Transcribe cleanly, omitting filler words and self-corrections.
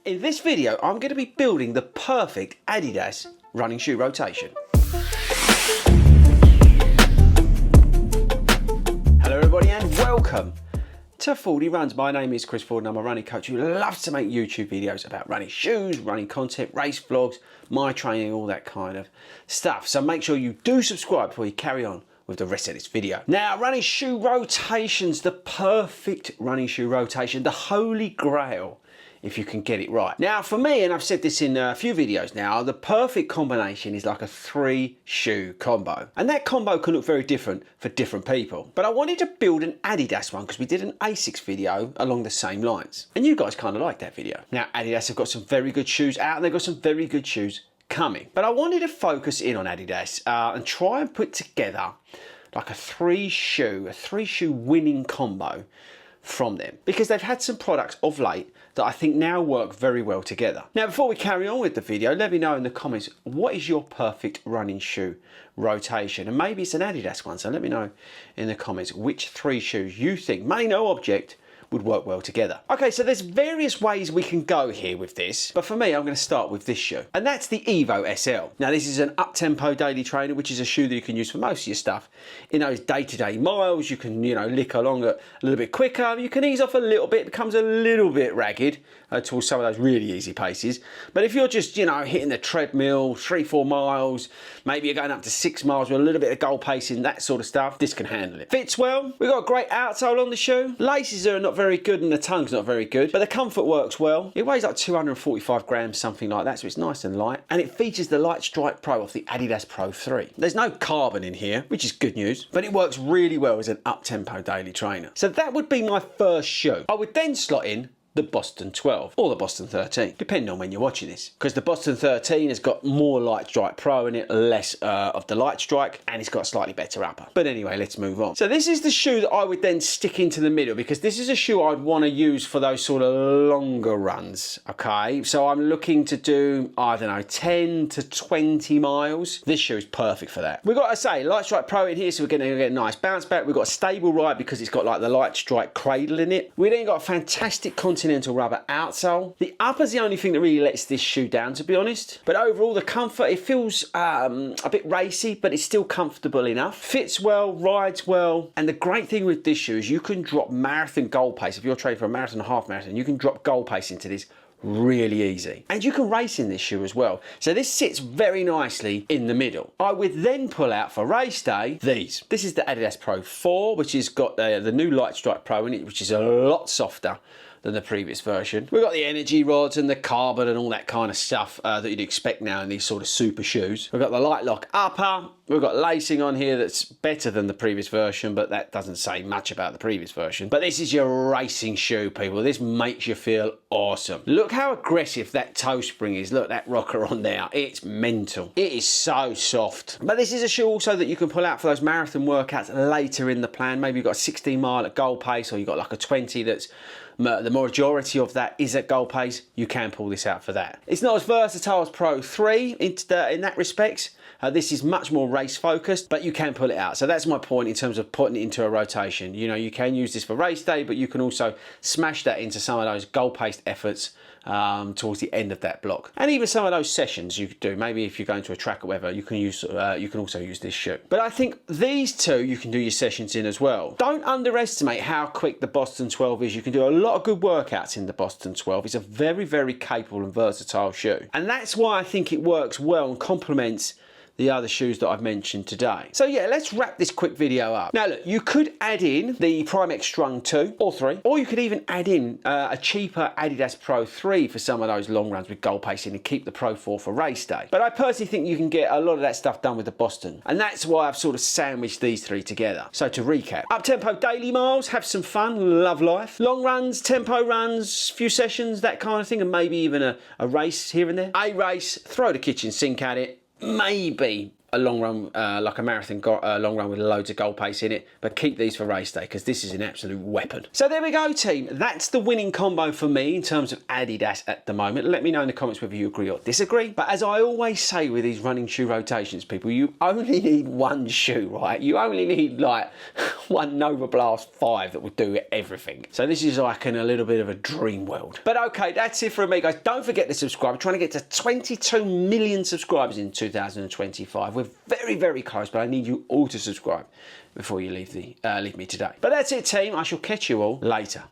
In this video, I'm going to be building the perfect Adidas running shoe rotation. Hello everybody and welcome to FORDY Runs. My name is Chris Ford and I'm a running coach who loves to make YouTube videos about running shoes, running content, race vlogs, my training, all that kind of stuff. So make sure you do subscribe before you carry on with the rest of this video. Now, running shoe rotations, the perfect running shoe rotation, the holy grail if you can get it right. Now for me, and I've said this in a few videos now, the perfect combination is like a 3-shoe combo. And that combo can look very different for different people. But I wanted to build an Adidas one because we did an ASICS video along the same lines. And you guys kind of liked that video. Now Adidas have got some very good shoes out and they've got some very good shoes coming. But I wanted to focus in on Adidas and try and put together like a 3-shoe winning combo from them, because they've had some products of late that I think now work very well together. Now before we carry on with the video, let me know in the comments, what is your perfect running shoe rotation? And maybe it's an Adidas one, so let me know in the comments which 3 shoes you think, money no object, would work well together. Okay, so there's various ways we can go here with this, but for me, I'm going to start with this shoe, and that's the Evo SL. Now, this is an up-tempo daily trainer, which is a shoe that you can use for most of your stuff. In those day-to-day miles, you can, lick along a little bit quicker. You can ease off a little bit, it becomes a little bit ragged towards some of those really easy paces. But if you're just, hitting the treadmill, 3-4 miles, maybe you're going up to 6 miles with a little bit of goal pacing, that sort of stuff, this can handle it. Fits well. We've got a great outsole on the shoe. Laces are not very good and the tongue's not very good, but the comfort works well. It weighs like 245 grams, something like that, so it's nice and light. And it features the Light Strike Pro off the Adidas Pro 3. There's no carbon in here, which is good news, but it works really well as an up-tempo daily trainer. So that would be my first shoe. I would then slot in the Boston 12 or the Boston 13, depending on when you're watching this, because the Boston 13 has got more Light Strike Pro in it, less of the Light Strike, and it's got a slightly better upper. But anyway, let's move on. So this is the shoe that I would then stick into the middle, because this is a shoe I'd want to use for those sort of longer runs, okay? So I'm looking to do, I don't know, 10 to 20 miles. This shoe is perfect for that. We've got to say, Light Strike Pro in here, so we're going to get a nice bounce back. We've got a stable ride because it's got like the Light Strike cradle in it. We then got a fantastic Continental rubber outsole. The upper's the only thing that really lets this shoe down, to be honest. But overall, the comfort, it feels a bit racy, but it's still comfortable enough. Fits well, rides well. And the great thing with this shoe is you can drop marathon goal pace. If you're training for a marathon or half marathon, you can drop goal pace into this really easy. And you can race in this shoe as well. So this sits very nicely in the middle. I would then pull out for race day these. This is the Adidas Pro 4, which has got the new Light Strike Pro in it, which is a lot softer than the previous version. We've got the energy rods and the carbon and all that kind of stuff that you'd expect now in these sort of super shoes. We've got the Light Lock upper. We've got lacing on here that's better than the previous version, but that doesn't say much about the previous version. But this is your racing shoe, people. This makes you feel awesome. Look how aggressive that toe spring is. Look, that rocker on there. It's mental. It is so soft. But this is a shoe also that you can pull out for those marathon workouts later in the plan. Maybe you've got a 16 mile at goal pace, or you've got like a 20 that's the majority of that is at goal pace. You can pull this out for that. It's not as versatile as Pro 3 in that respect. This is much more race focused, but you can pull it out. So that's my point in terms of putting it into a rotation. You can use this for race day, but you can also smash that into some of those goal pace efforts towards the end of that block, and even some of those sessions you could do. Maybe if you're going to a track or whatever, you can use you can also use this shoe. But I think these two you can do your sessions in as well. Don't underestimate how quick the Boston 12 is. You can do a lot of good workouts in the Boston 12. It's a very, very capable and versatile shoe, and that's why I think it works well and complements the other shoes that I've mentioned today. So yeah, let's wrap this quick video up. Now look, you could add in the Prime X Strung 2 or 3, or you could even add in a cheaper Adidas Pro 3 for some of those long runs with goal pacing and keep the Pro 4 for race day. But I personally think you can get a lot of that stuff done with the Boston, and that's why I've sort of sandwiched these 3 together. So to recap, up-tempo daily miles, have some fun, love life. Long runs, tempo runs, few sessions, that kind of thing, and maybe even a race here and there. A race, throw the kitchen sink at it, maybe a long run, like a marathon long run with loads of goal pace in it, but keep these for race day because this is an absolute weapon. So there we go, team. That's the winning combo for me in terms of Adidas at the moment. Let me know in the comments whether you agree or disagree. But as I always say with these running shoe rotations, people, you only need one shoe, right? You only need like one Nova Blast 5 that will do everything. So this is like in a little bit of a dream world. But okay, that's it from me, guys. Don't forget to subscribe. We're trying to get to 22 million subscribers in 2025. We're very, very close, but I need you all to subscribe before you leave me today. But that's it, team. I shall catch you all later.